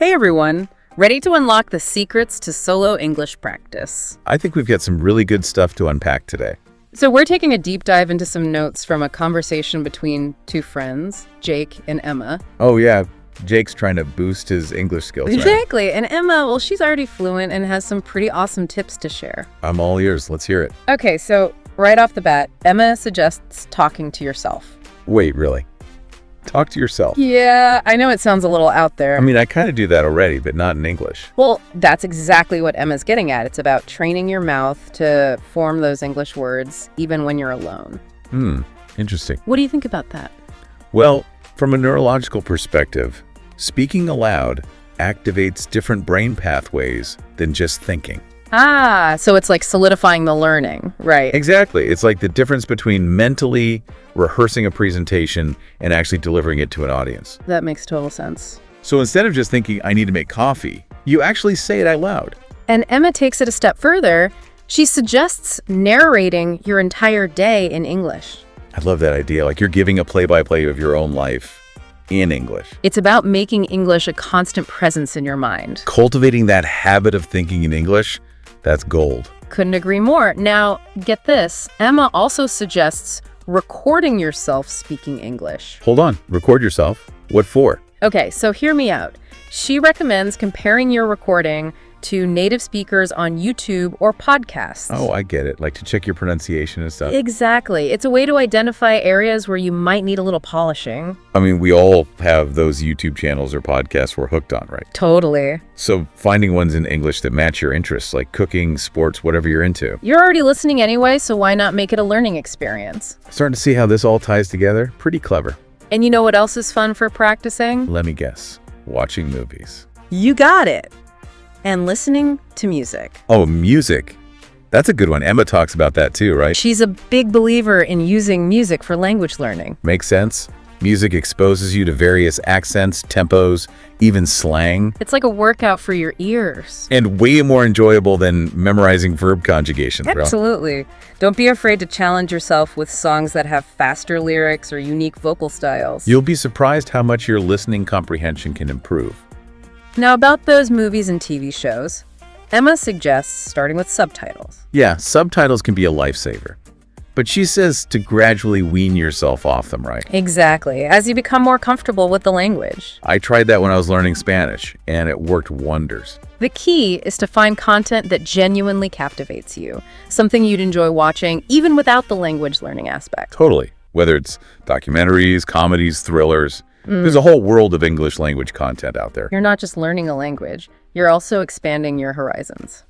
Hey everyone, ready to unlock the secrets to solo English practice. I think we've got some really good stuff to unpack today. So we're taking a deep dive into some notes from a conversation between two friends, Jake and Emma. Oh yeah, Jake's trying to boost his English skills, right? Exactly, and Emma, well, she's already fluent and has some pretty awesome tips to share. I'm all ears, let's hear it. Okay, so right off the bat, Emma suggests talking to yourself. Wait, really? Talk to yourself? Yeah, I know it sounds a little out there. I mean, I kind of do that already, but not in English. Well, that's exactly what Emma's getting at. It's about training your mouth to form those English words even when you're alone. Interesting. What do you think about that? Well, from a neurological perspective, speaking aloud activates different brain pathways than just thinking. Ah, so it's like solidifying the learning, right? Exactly. It's like the difference between mentally rehearsing a presentation and actually delivering it to an audience. That makes total sense. So instead of just thinking, I need to make coffee, you actually say it out loud. And Emma takes it a step further. She suggests narrating your entire day in English. I love that idea. Like you're giving a play-by-play of your own life in English. It's about making English a constant presence in your mind. Cultivating that habit of thinking in English, that's gold. Couldn't agree more. Now, get this. Emma also suggests recording yourself speaking English. Hold on. Record yourself. What for? Okay, so hear me out. She recommends comparing your recording to native speakers on YouTube or podcasts. Oh, I get it. Like to check your pronunciation and stuff. Exactly. It's a way to identify areas where you might need a little polishing. I mean, we all have those YouTube channels or podcasts we're hooked on, right? Totally. So finding ones in English that match your interests, like cooking, sports, whatever you're into. You're already listening anyway, so why not make it a learning experience? Starting to see how this all ties together? Pretty clever. And you know what else is fun for practicing? Let me guess. Watching movies. You got it. And listening to music. Oh, music. That's a good one. Emma talks about that too, right? She's a big believer in using music for language learning. Makes sense. Music exposes you to various accents, tempos, even slang. It's like a workout for your ears. And way more enjoyable than memorizing verb conjugations, bro. Absolutely. Don't be afraid to challenge yourself with songs that have faster lyrics or unique vocal styles. You'll be surprised how much your listening comprehension can improve. Now, about those movies and TV shows, Emma suggests starting with subtitles. Yeah, subtitles can be a lifesaver. But she says to gradually wean yourself off them, right? Exactly, as you become more comfortable with the language. I tried that when I was learning Spanish, and it worked wonders. The key is to find content that genuinely captivates you, something you'd enjoy watching even without the language learning aspect. Totally. Whether it's documentaries, comedies, thrillers, there's a whole world of English language content out there. You're not just learning a language, you're also expanding your horizons.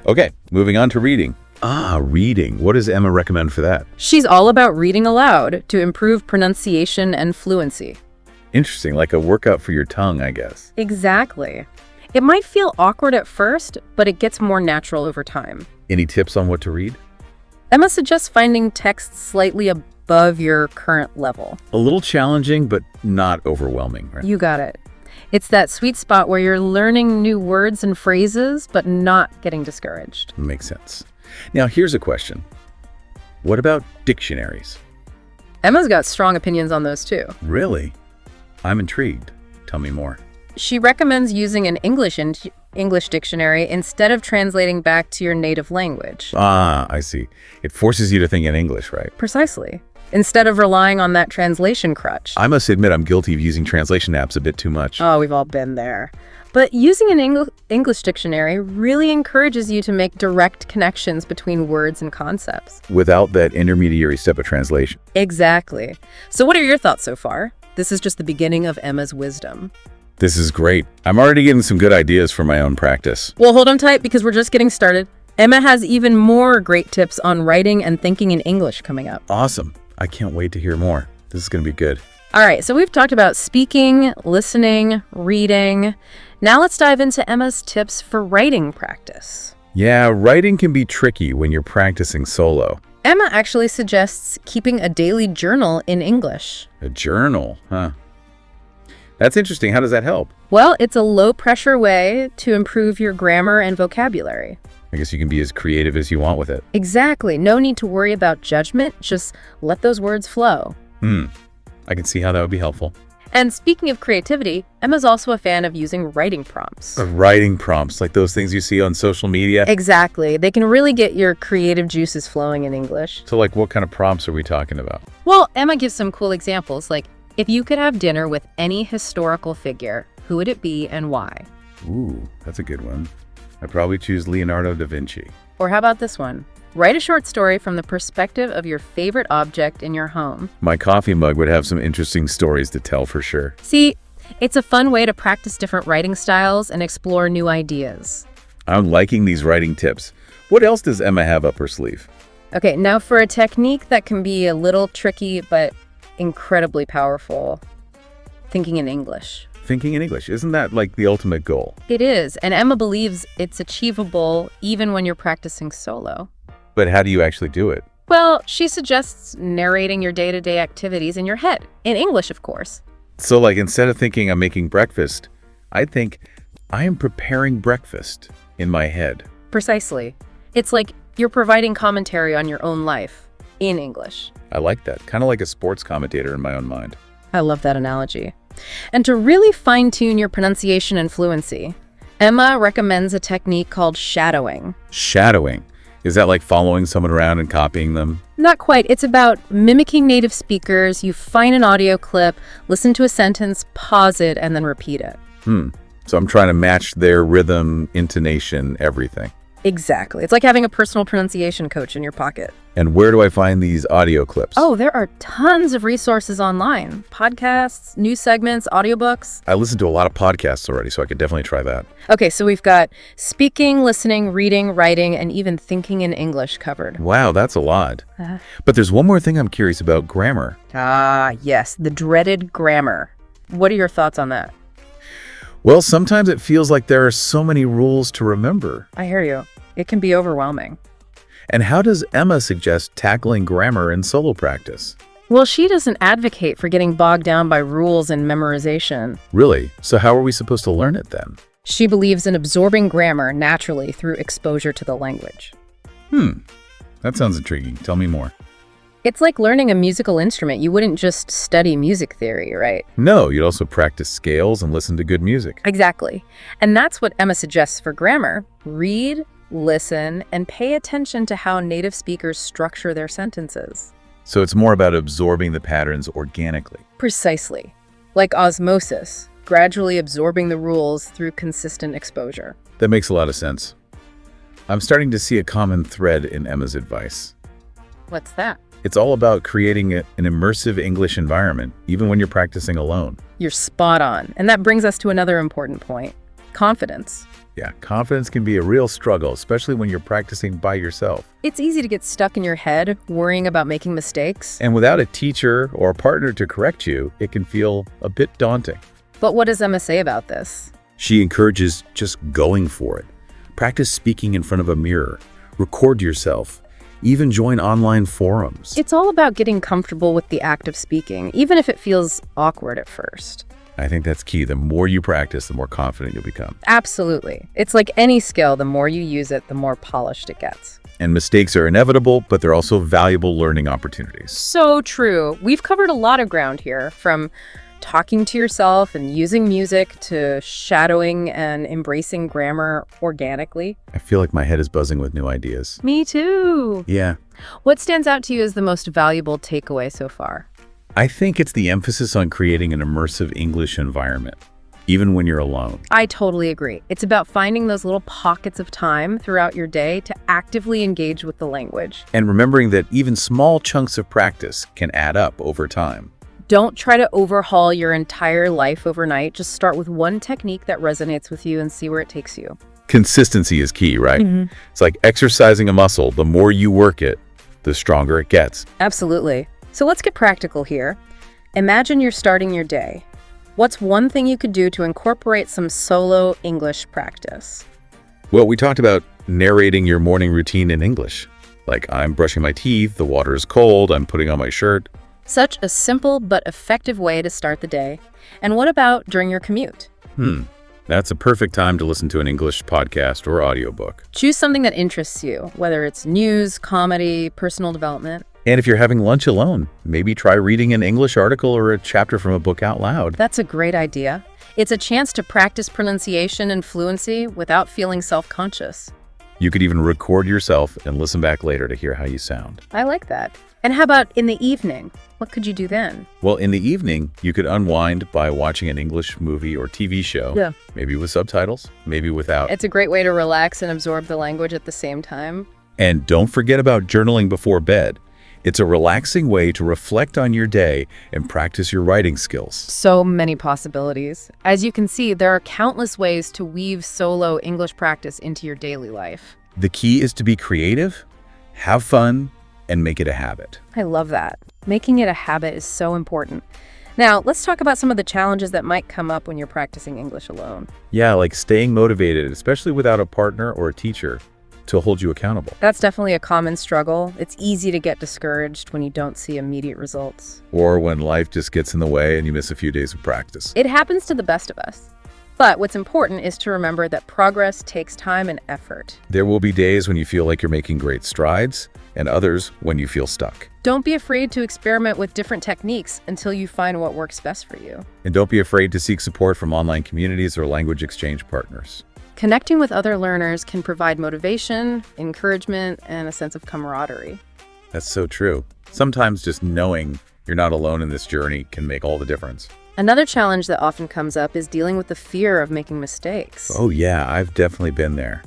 Okay, moving on to reading. Reading. What does Emma recommend for that? She's all about reading aloud to improve pronunciation and fluency. Interesting, like a workout for your tongue, I guess. Exactly. It might feel awkward at first, but it gets more natural over time. Any tips on what to read? Emma suggests finding texts slightly above your current level. A little challenging, but not overwhelming, right? You got it. It's that sweet spot where you're learning new words and phrases, but not getting discouraged. Makes sense. Now, here's a question. What about dictionaries? Emma's got strong opinions on those too. Really? I'm intrigued. Tell me more. She recommends using an English dictionary instead of translating back to your native language. I see. It forces you to think in English, right? Precisely. Instead of relying on that translation crutch. I must admit I'm guilty of using translation apps a bit too much. Oh, we've all been there. But using an English dictionary really encourages you to make direct connections between words and concepts. Without that intermediary step of translation. Exactly. So what are your thoughts so far? This is just the beginning of Emma's wisdom. This is great. I'm already getting some good ideas for my own practice. Well, hold on tight because we're just getting started. Emma has even more great tips on writing and thinking in English coming up. Awesome. I can't wait to hear more. This is going to be good. All right, so we've talked about speaking, listening, reading. Now let's dive into Emma's tips for writing practice. Yeah, writing can be tricky when you're practicing solo. Emma actually suggests keeping a daily journal in English. A journal, huh? That's interesting. How does that help? Well, it's a low-pressure way to improve your grammar and vocabulary. I guess you can be as creative as you want with it. Exactly. No need to worry about judgment. Just let those words flow. I can see how that would be helpful. And speaking of creativity, Emma's also a fan of using writing prompts. Writing prompts, like those things you see on social media? Exactly. They can really get your creative juices flowing in English. So like what kind of prompts are we talking about? Well, Emma gives some cool examples, like, if you could have dinner with any historical figure, who would it be and why? Ooh, that's a good one. I'd probably choose Leonardo da Vinci. Or how about this one? Write a short story from the perspective of your favorite object in your home. My coffee mug would have some interesting stories to tell for sure. See, it's a fun way to practice different writing styles and explore new ideas. I'm liking these writing tips. What else does Emma have up her sleeve? Okay, now for a technique that can be a little tricky but incredibly powerful. Thinking in English. Thinking in English. Isn't that like the ultimate goal? It is, and Emma believes it's achievable even when you're practicing solo. But how do you actually do it? Well, she suggests narrating your day-to-day activities in your head, in English, of course. So like instead of thinking I'm making breakfast, I think I am preparing breakfast in my head. Precisely. It's like you're providing commentary on your own life in English. I like that. Kind of like a sports commentator in my own mind. I love that analogy. And to really fine-tune your pronunciation and fluency, Emma recommends a technique called shadowing. Shadowing. Is that like following someone around and copying them? Not quite. It's about mimicking native speakers. You find an audio clip, listen to a sentence, pause it, and then repeat it. So I'm trying to match their rhythm, intonation, everything. Exactly. It's like having a personal pronunciation coach in your pocket. And where do I find these audio clips? Oh, there are tons of resources online. Podcasts, news segments, audiobooks. I listen to a lot of podcasts already, so I could definitely try that. Okay, so we've got speaking, listening, reading, writing, and even thinking in English covered. Wow, that's a lot. But there's one more thing I'm curious about: grammar. Ah, yes, the dreaded grammar. What are your thoughts on that? Well, sometimes it feels like there are so many rules to remember. I hear you. It can be overwhelming. And how does Emma suggest tackling grammar in solo practice? Well, she doesn't advocate for getting bogged down by rules and memorization. Really? So how are we supposed to learn it then? She believes in absorbing grammar naturally through exposure to the language. That sounds intriguing. Tell me more. It's like learning a musical instrument. You wouldn't just study music theory, right? No, you'd also practice scales and listen to good music. Exactly. And that's what Emma suggests for grammar. Read, listen, and pay attention to how native speakers structure their sentences. So it's more about absorbing the patterns organically. Precisely. Like osmosis, gradually absorbing the rules through consistent exposure. That makes a lot of sense. I'm starting to see a common thread in Emma's advice. What's that? It's all about creating an immersive English environment, even when you're practicing alone. You're spot on. And that brings us to another important point. Confidence. Yeah, confidence can be a real struggle, especially when you're practicing by yourself. It's easy to get stuck in your head, worrying about making mistakes. And without a teacher or a partner to correct you, it can feel a bit daunting. But what does Emma say about this? She encourages just going for it. Practice speaking in front of a mirror. Record yourself. Even join online forums. It's all about getting comfortable with the act of speaking, even if it feels awkward at first. I think that's key. The more you practice, the more confident you'll become. Absolutely. It's like any skill, the more you use it, the more polished it gets. And mistakes are inevitable, but they're also valuable learning opportunities. So true. We've covered a lot of ground here, from talking to yourself and using music to shadowing and embracing grammar organically. I feel like my head is buzzing with new ideas. Me too. Yeah. What stands out to you as the most valuable takeaway so far? I think it's the emphasis on creating an immersive English environment, even when you're alone. I totally agree. It's about finding those little pockets of time throughout your day to actively engage with the language. And remembering that even small chunks of practice can add up over time. Don't try to overhaul your entire life overnight. Just start with one technique that resonates with you and see where it takes you. Consistency is key, right? It's like exercising a muscle. The more you work it, the stronger it gets. Absolutely. So let's get practical here. Imagine you're starting your day. What's one thing you could do to incorporate some solo English practice? Well, we talked about narrating your morning routine in English. Like, I'm brushing my teeth, the water is cold, I'm putting on my shirt. Such a simple but effective way to start the day. And what about during your commute? That's a perfect time to listen to an English podcast or audiobook. Choose something that interests you, whether it's news, comedy, personal development. And if you're having lunch alone, maybe try reading an English article or a chapter from a book out loud. That's a great idea. It's a chance to practice pronunciation and fluency without feeling self-conscious. You could even record yourself and listen back later to hear how you sound. I like that. And how about in the evening? What could you do then? Well, in the evening, you could unwind by watching an English movie or TV show. Yeah. Maybe with subtitles, maybe without. It's a great way to relax and absorb the language at the same time. And don't forget about journaling before bed. It's a relaxing way to reflect on your day and practice your writing skills. So many possibilities. As you can see, there are countless ways to weave solo English practice into your daily life. The key is to be creative, have fun, and make it a habit. I love that. Making it a habit is so important. Now, let's talk about some of the challenges that might come up when you're practicing English alone. Yeah, like staying motivated, especially without a partner or a teacher to hold you accountable. That's definitely a common struggle. It's easy to get discouraged when you don't see immediate results. Or when life just gets in the way and you miss a few days of practice. It happens to the best of us. But what's important is to remember that progress takes time and effort. There will be days when you feel like you're making great strides, and others when you feel stuck. Don't be afraid to experiment with different techniques until you find what works best for you. And don't be afraid to seek support from online communities or language exchange partners. Connecting with other learners can provide motivation, encouragement, and a sense of camaraderie. That's so true. Sometimes just knowing you're not alone in this journey can make all the difference. Another challenge that often comes up is dealing with the fear of making mistakes. Oh yeah, I've definitely been there.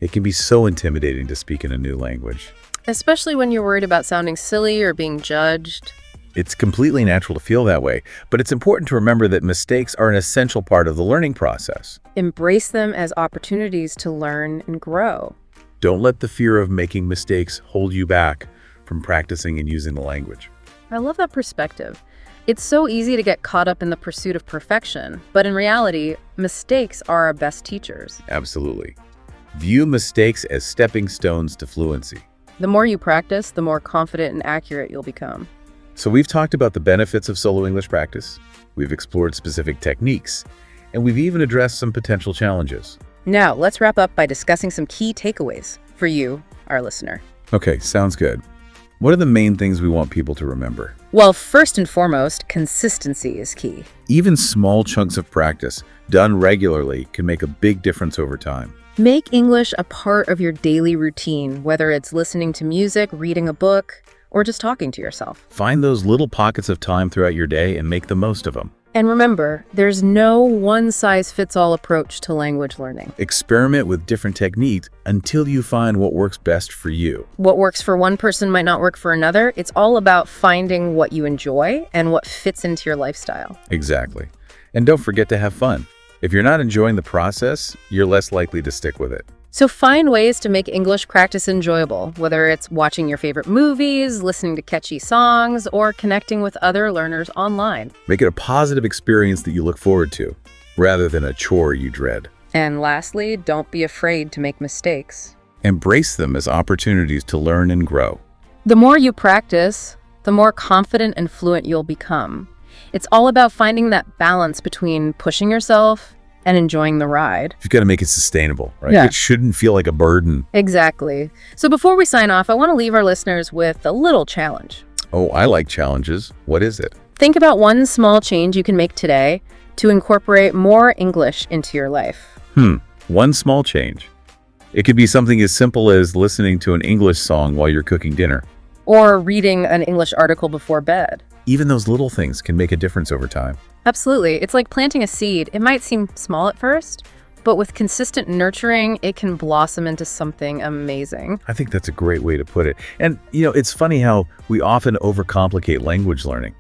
It can be so intimidating to speak in a new language. Especially when you're worried about sounding silly or being judged. It's completely natural to feel that way, but it's important to remember that mistakes are an essential part of the learning process. Embrace them as opportunities to learn and grow. Don't let the fear of making mistakes hold you back from practicing and using the language. I love that perspective. It's so easy to get caught up in the pursuit of perfection, but in reality, mistakes are our best teachers. Absolutely. View mistakes as stepping stones to fluency. The more you practice, the more confident and accurate you'll become. So we've talked about the benefits of solo English practice, we've explored specific techniques, and we've even addressed some potential challenges. Now, let's wrap up by discussing some key takeaways for you, our listener. Okay, sounds good. What are the main things we want people to remember? Well, first and foremost, consistency is key. Even small chunks of practice, done regularly, can make a big difference over time. Make English a part of your daily routine, whether it's listening to music, reading a book, or just talking to yourself. Find those little pockets of time throughout your day and make the most of them. And remember, there's no one-size-fits-all approach to language learning. Experiment with different techniques until you find what works best for you. What works for one person might not work for another. It's all about finding what you enjoy and what fits into your lifestyle. Exactly. And don't forget to have fun. If you're not enjoying the process, you're less likely to stick with it. So find ways to make English practice enjoyable, whether it's watching your favorite movies, listening to catchy songs, or connecting with other learners online. Make it a positive experience that you look forward to, rather than a chore you dread. And lastly, don't be afraid to make mistakes. Embrace them as opportunities to learn and grow. The more you practice, the more confident and fluent you'll become. It's all about finding that balance between pushing yourself and enjoying the ride. You've got to make it sustainable, right? Yeah. It shouldn't feel like a burden. Exactly. So before we sign off, I want to leave our listeners with a little challenge. Oh, I like challenges. What is it? Think about one small change you can make today to incorporate more English into your life. One small change. It could be something as simple as listening to an English song while you're cooking dinner. Or reading an English article before bed. Even those little things can make a difference over time. Absolutely. It's like planting a seed. It might seem small at first, but with consistent nurturing, it can blossom into something amazing. I think that's a great way to put it. And, it's funny how we often overcomplicate language learning.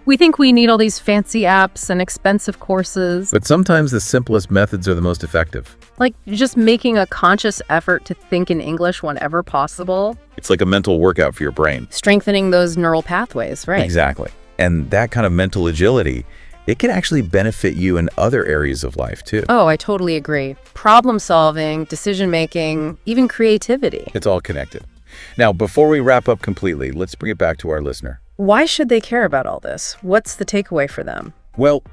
We think we need all these fancy apps and expensive courses. But sometimes the simplest methods are the most effective. Like just making a conscious effort to think in English whenever possible. It's like a mental workout for your brain. Strengthening those neural pathways, right? Exactly. And that kind of mental agility, it can actually benefit you in other areas of life too. Oh, I totally agree. Problem solving, decision making, even creativity. It's all connected. Now, before we wrap up completely, let's bring it back to our listener. Why should they care about all this? What's the takeaway for them? Well,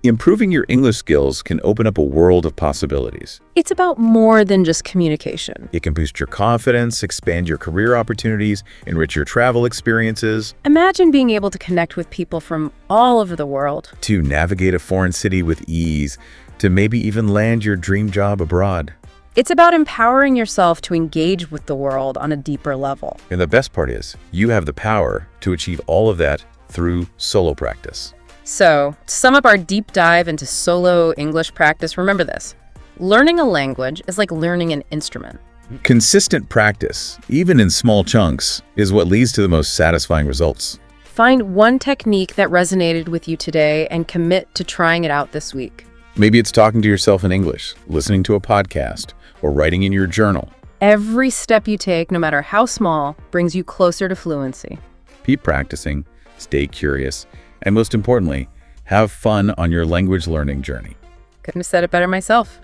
Improving your English skills can open up a world of possibilities. It's about more than just communication. It can boost your confidence, expand your career opportunities, enrich your travel experiences, Imagine being able to connect with people from all over the world. to navigate a foreign city with ease, to maybe even land your dream job abroad. It's about empowering yourself to engage with the world on a deeper level. And the best part is, you have the power to achieve all of that through solo practice. So, to sum up our deep dive into solo English practice, remember this. Learning a language is like learning an instrument. Consistent practice, even in small chunks, is what leads to the most satisfying results. Find one technique that resonated with you today and commit to trying it out this week. Maybe it's talking to yourself in English, listening to a podcast, or writing in your journal. Every step you take, no matter how small, brings you closer to fluency. Keep practicing, stay curious, and most importantly, have fun on your language learning journey. Couldn't have said it better myself.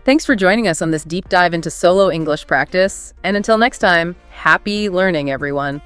Thanks for joining us on this deep dive into solo English practice. And until next time, happy learning, everyone.